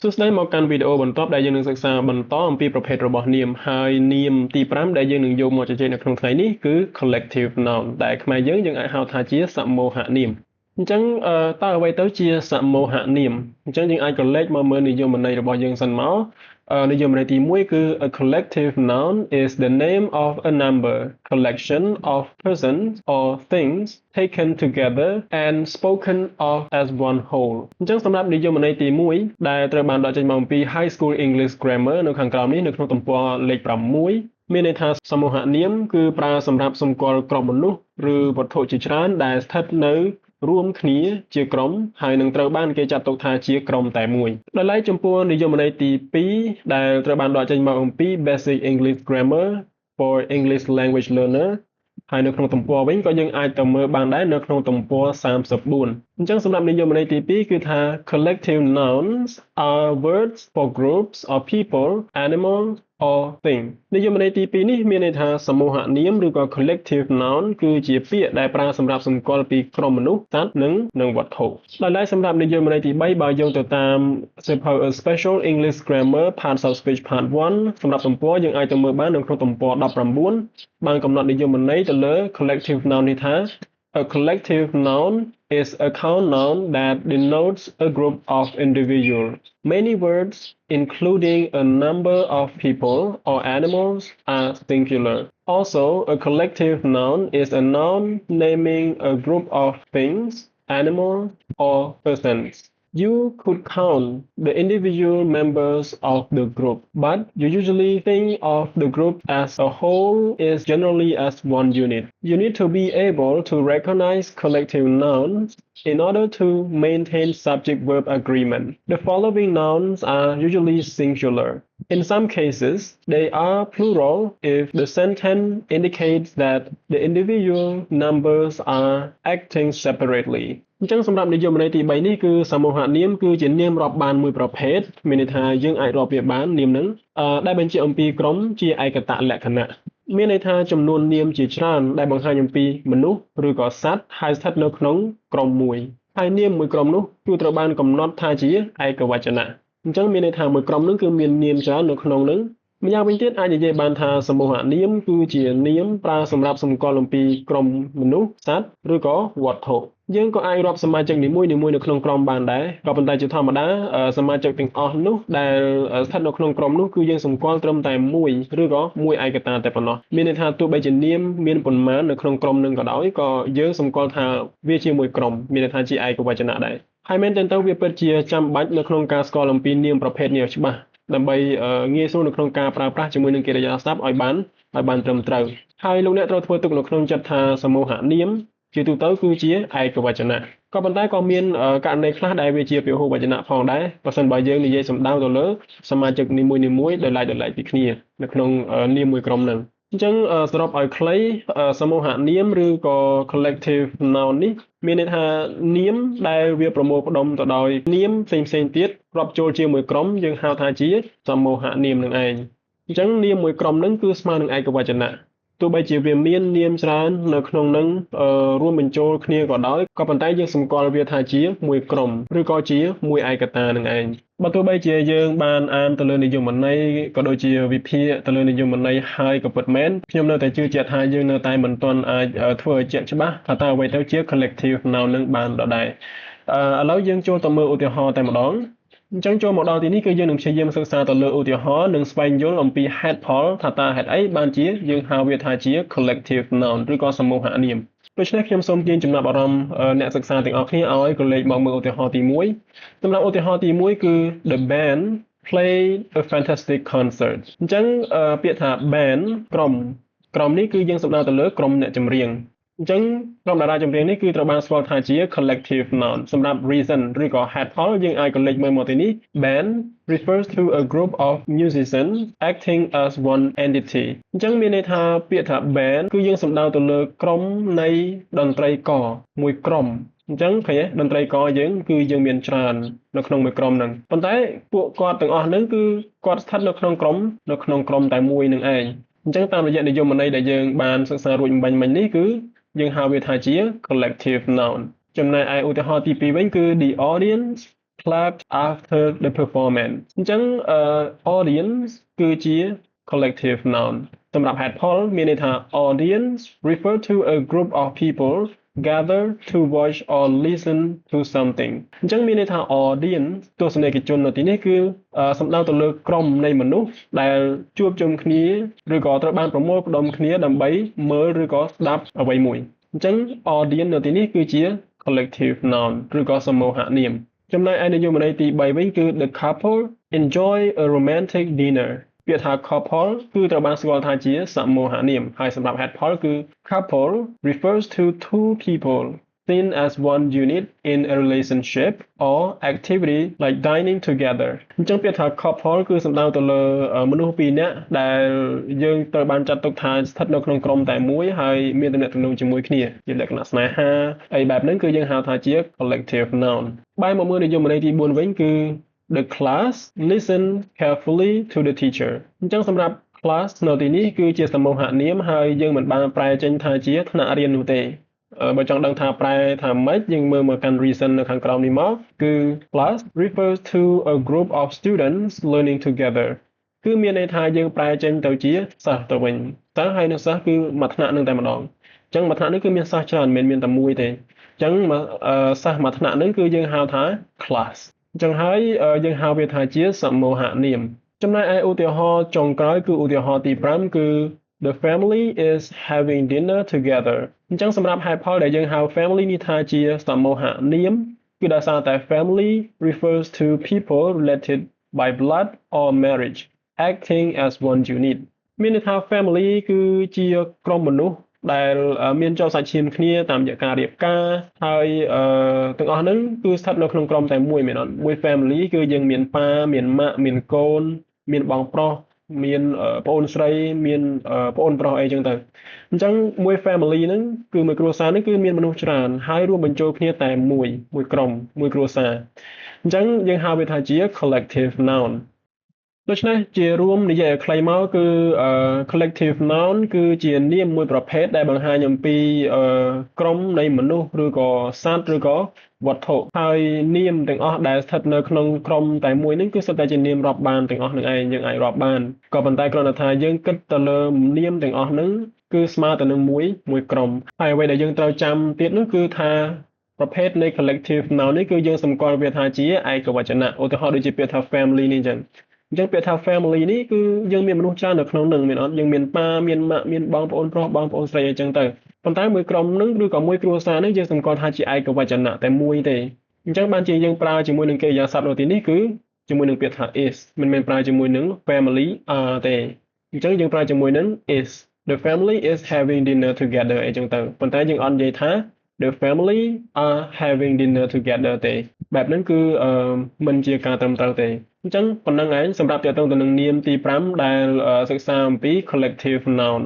សួស្តីមកកាន់វីដេអូបន្ទាប់ដែលយើងនឹងសិក្សាបន្តអំពីប្រភេទរបស់នាមហើយនាមទី5ដែលយើងនឹងយកមកជជែកនៅក្នុងថ្ងៃនេះគឺ collective noun ដែលខ្មែរយើងអាចហៅថាជាសមូហនាមអញ្ចឹងតើអ្វីទៅជាសមូហនាមអញ្ចឹងយើងអាចក៏លេខមកមើលនិយមន័យរបស់យើងសិនមកនិយមន័យទី1គឺ a collective noun is the name of a number collection of persons or things taken together and spoken of as one whole អញ្ចឹងសម្រាប់និយមន័យទី1ដែលត្រូវបានដកចេញមកអំពី High School English Grammar នៅខាងក្រោមនេះនៅក្នុងទំព័រលេខ6មានន័យថាសមូហនាមគឺប្រើសម្រាប់សម្គាល់ក្រុមមនុស្សឬវត្ថុជាច្រើនដែលស្ថិតនៅរួមគ្នាជាក្រុមហើយនឹងត្រូវបានគេចាត់ទុកថាជាក្រុមតែមួយដោយឡែកចំពោះនិយមន័យទី2ដែលត្រូវបានដកចេញមកអំពី Basic English Grammar for English Language Learner ហើយនៅក្នុងទំព័រវិញក៏យើងអាចទៅមើលបានដែរនៅក្នុងទំព័រ34អញ្ចឹងសម្រាប់និយមន័យទី2គឺថា collective nouns are words for groups of people, animals or thing និយមន័យទី2នេះមានន័យថាសមូហនាមឬក៏ collective noun គឺជាពាក្យដែលប្រើសម្រាប់សម្គាល់ពីក្រុមមនុស្សសត្វនិងវត្ថុដោយឡែកសម្រាប់និយមន័យទី3បើយោងទៅតាមសៀវភៅ A Special English Grammar Parts of Speech Part 1សម្រាប់ទំព័រយើងអាចទៅមើលបាននៅក្នុងទំព័រ19បានកំណត់និយមន័យទៅលើ collective noun នេះថា A collective noun is a count noun that denotes a group of individuals. Many words, including a number of people or animals, are singular. Also, a collective noun is a noun naming a group of things, animals, or persons. You could count the individual members of the group, but you usually think of the group as a whole is generally as one unit. You need to be able to recognize collective nouns in order to maintain subject-verb agreement. The following nouns are usually singular. In some cases, they are plural if the sentence indicates that the individual numbers are acting separately. អញ្ចឹងសម្រាប់និយមន័យទី3នេះគឺសមូហនាមគឺជានាមរាប់បានមួយប្រភេទមានន័យថាយើងអាចរាប់វាបាននាមនឹងដែលបញ្ជាក់អំពីក្រុមជាឯកតលក្ខណៈមានន័យថាចំនួននាមជាច្រើនដែលបង្ហាញអំពីមនុស្សឬក៏សត្វហើយស្ថិតនៅក្នុងក្រុមមួយហើយនាមមួយក្រុមនោះគឺត្រូវបានកំណត់ថាជាឯកវចនៈអញ្ចឹងមានន័យថាមួយក្រុមនឹងគឺមាននាមច្រើននៅក្នុងនឹងម្យ៉ាងវិញទៀតអាចនិយាយបានថាសមូហនាមគឺជានាមប្រើសម្រាប់សម្គាល់អំពីក្រុមមនុស្សសត្វឬក៏វត្ថុយើងក៏អាចរាប់សមាជិកនីមួយៗនៅក្នុងក្រុមបានដែរក៏ប៉ុន្តែជាធម្មតាសមាជិកទាំងអស់នោះដែលស្ថិតនៅក្នុងក្រុមនោះគឺយើងសម្គាល់ត្រឹមតែមួយឬក៏មួយឯកតាតែប៉ុណ្ណោះមានន័យថាទោះបីជានាមមានប៉ុន្មាននៅក្នុងក្រុមនឹងក៏ដោយក៏យើងសម្គាល់ថាវាជាមួយក្រុមមានន័យថាជាឯកវចនៈដែរហើយមែនទែនទៅវាពិតជាចាំបាច់នៅក្នុងការស្គាល់អំពីនាមប្រភេទនេះឲ្យច្បាស់ដើម្បីងាយស្រួលនៅក្នុងការប្រើប្រាស់ជាមួយនឹងកិរិយាសព្ទឲ្យបានត្រឹមត្រូវហើយលោកអ្នកត្រូវធ្វើទុកនៅក្នុងចិត្តថាសមូហនាមជាទូទៅគឺជាឯកវចនៈក៏ប៉ុន្តែក៏មានករណីខ្លះដែលវាជាពហុវចនៈផងដែរបើសិនបើយើងនិយាយសំដៅទៅលើសមាជិកនីមួយៗដោយឡែកពីគ្នានៅក្នុងនាមមួយក្រុមហ្នឹងអញ្ចឹងសរុបឲ្យខ្លីសមូហនាមឬក៏ collective noun នេះមានន័យថានាមដែលវាប្រមូលផ្ដុំទៅដោយនាមផ្សេងៗទៀតរាប់ចូលជាមួយក្រុមយើងហៅថាជាសមូហនាមនឹងឯងអញ្ចឹងនាមមួយក្រុមហ្នឹងគឺស្មើនឹងឯកវចនៈទោះបីជាវាមាននាមច្រើននៅក្នុងនឹងរួមបញ្ចូលគ្នាក៏ដោយក៏ប៉ុន្តែយើងសម្គាល់វាថាជាមួយក្រុមឬក៏ជាមួយឯកតានឹងឯងបើទោះបីជាយើងបានអានទៅលើនិយមន័យក៏ដូចជាវិភាគទៅលើនិយមន័យហើយក៏ពិតមែនខ្ញុំនៅតែជឿជាក់ថាយើងនៅតែមិនទាន់អាចធ្វើឲ្យជាក់ច្បាស់ថាតើអ្វីទៅជា collective noun នឹងបានដដែលឥឡូវយើងចូលទៅមើលឧទាហរណ៍តែម្ដងអញ្ចឹងចូលមកដល់ទីនេះគឺយើងនឹងព្យាយាមសិក្សាទៅលើឧទាហរណ៍និងស្វែងយល់អំពីហេតុផលថាតើហេតុអីបានជាយើងហៅវាថាជា collective noun ឬក៏សមូហនាមដូច្នេះខ្ញុំសូមទាញចំណាប់អារម្មណ៍អ្នកសិក្សាទាំងអស់គ្នាឲ្យក៏លេខមកមើលឧទាហរណ៍ទី1សម្រាប់ឧទាហរណ៍ទី1គឺ The band played a fantastic concert អញ្ចឹងពាក្យថា band ក្រុមនេះគឺយើងសំដៅទៅលើក្រុមអ្នកចម្រៀងអញ្ចឹងក្រុមតារាចម្រៀងនេះគឺត្រូវបានស្គាល់ថាជា collective noun សម្រាប់ reason ឬក៏ហេតុផលយើងអាចក៏លេខមើលមកទីនេះ band refers to a group of musicians acting as one entity អញ្ចឹងមានន័យថាពាក្យថា band គឺយើងសំដៅទៅលើក្រុមនៃតន្ត្រីករមួយក្រុមអញ្ចឹងឃើញទេតន្ត្រីករយើងគឺយើងមានច្រើននៅក្នុងមួយក្រុមហ្នឹងប៉ុន្តែពួកគាត់ទាំងអស់ហ្នឹងគឺគាត់ស្ថិតនៅក្នុងក្រុមតែមួយនឹងឯងអញ្ចឹងតាមរយៈនិយមន័យដែលយើងបានសិក្សារួចមិញនេះគឺយើងហៅវាថាជា collective noun ចំណែកឯឧទាហរណ៍ទី2វិញគឺ the audience clapped after the performance អញ្ចឹងaudience គឺជា collective noun សម្រាប់ហេតុផលមានន័យថា audience refer to a group of people gather to watch or listen to something អញ្ចឹងមានន័យថា audience ទស្សនិកជននៅទីនេះគឺសំដៅទៅលើក្រុមនៃមនុស្សដែលជួបជុំគ្នាឬក៏ត្រូវបានប្រមូលផ្ដុំគ្នាដើម្បីមើលឬក៏ស្ដាប់អ្វីមួយអញ្ចឹង audience នៅទីនេះគឺជា collective noun ឬក៏សមូហនាមចំណែកឯនិយមន័យទី3វិញគឺ the couple enjoy a romantic dinner ពាក្យថា couple គឺត្រូវបានស្គាល់ថាជាសមូហនាមហើយសម្រាប់ហេតុផលគឺ couple refers to two people seen as one unit in a relationship or activity like dining together អញ្ចឹងពាក្យថា couple គឺសំដៅទៅលើមនុស្សពីរនាក់ដែលយើងត្រូវបានចាត់ទុកថាស្ថិតនៅក្នុងក្រុមតែមួយហើយមានទំនាក់ទំនងជាមួយគ្នាជាលក្ខណៈស្នេហាអីបែបហ្នឹងគឺយើងហៅថាជា collective noun បែរមកមើលនិយមន័យទី4វិញគឺ the class listen carefully to the teacher អញ្ចឹងសម្រាប់ class នៅទីនេះគឺជាសមូហនាមហើយយើងមិនបានប្រែចេញថាជាថ្នាក់រៀននោះទេបើចង់ដឹងថាប្រែថាម៉េចយើងមើលមកកាន់ reason នៅខាងក្រោមនេះមកគឺ class refers to a group of students learning together គឺមានន័យថាយើងប្រែចេញទៅជាសិស្សទៅវិញតើហើយនៅសិស្សគឺមួយថ្នាក់នឹងតែម្ដងអញ្ចឹងមួយថ្នាក់នេះគឺមានសិស្សច្រើនមិនមែនមានតែមួយទេអញ្ចឹងសិស្សមួយថ្នាក់នេះគឺយើងហៅថា class អញ្ចឹងហើយយើងហៅវាថាជាសមូហនាមចំណែកឯឧទាហរណ៍ចុងក្រោយគឺឧទាហរណ៍ទី5គឺ The family is having dinner together អញ្ចឹងសម្រាប់ហេតុផលដែលយើងហៅ family នេះថាជាសមូហនាមគឺដោយសារតែ family refers to people related by blood or marriage acting as one unit មានន័យថា family គឺជាក្រុមមនុស្សដែលមានចូលសាច់ឈាមគ្នាតាមរយៈការរៀបការហើយទាំងអស់ហ្នឹងគឺស្ថិតនៅក្នុងក្រុមតែមួយមែនអត់មួយ family គឺយើងមានប៉ាមានម៉ាក់មានកូនមានបងប្រុសមានប្អូនស្រីមានប្អូនប្រុសអីចឹងទៅអញ្ចឹងមួយ family ហ្នឹងគឺមួយគ្រួសារហ្នឹងគឺមានមនុស្សច្រើនហើយរួមបញ្ចូលគ្នាតែមួយក្រុមមួយគ្រួសារអញ្ចឹងយើងហៅវាថាជា collective noun ដូច្នេះជារួមនិយាយឲ្យខ្លីមកគឺ collective noun គឺជានាមមួយប្រភេទដែលបង្ហាញអំពីក្រុមនៃមនុស្សឬក៏សត្វឬក៏វត្ថុហើយនាមទាំងអស់ដែលស្ថិតនៅក្នុងក្រុមតែមួយនេះគឺសុទ្ធតែជានាមរាប់បានទាំងអស់នឹងឯងយើងអាចរាប់បានក៏ប៉ុន្តែគ្រាន់តែថាយើងគិតទៅលើនាមទាំងអស់ហ្នឹងគឺស្មើទៅនឹងមួយក្រុមហើយអ្វីដែលយើងត្រូវចាំទៀតនោះគឺថាប្រភេទនៃ collective noun នេះគឺយើងសម្គាល់វាថាជាឯកវចនៈឧទាហរណ៍ដូចជាពាក្យថា family នេះអញ្ចឹងពាក្យថា family នេះគឺយើងមានមនុស្សច្រើននៅក្នុងនឹងមានអត់យើងមានប៉ាមានម៉ាក់មានបងប្អូនប្រុសបងប្អូនស្រីអីចឹងទៅប៉ុន្តែមួយក្រុមនឹងឬក៏មួយគ្រួសារនឹងយើងសម្គាល់ថាជាឯកវចនៈតែមួយទេអញ្ចឹងបានជាយើងប្រើជាមួយនឹងកិរិយាសព្ទនៅទីនេះគឺជាមួយនឹងពាក្យថា is មិនមែនប្រើជាមួយនឹង family are ទេអញ្ចឹងយើងប្រើជាមួយនឹង is the family is having dinner together អីចឹងទៅប៉ុន្តែយើងអត់និយាយថា the family are having dinner together ទេបែបហ្នឹងគឺមិនជាការត្រឹមត្រូវទេអញ្ចឹងប៉ុណ្្នឹងឯងសម្រាប់ទាក់ទងទៅនឹងនាមទី5ដែលសិក្សាអំពី collective noun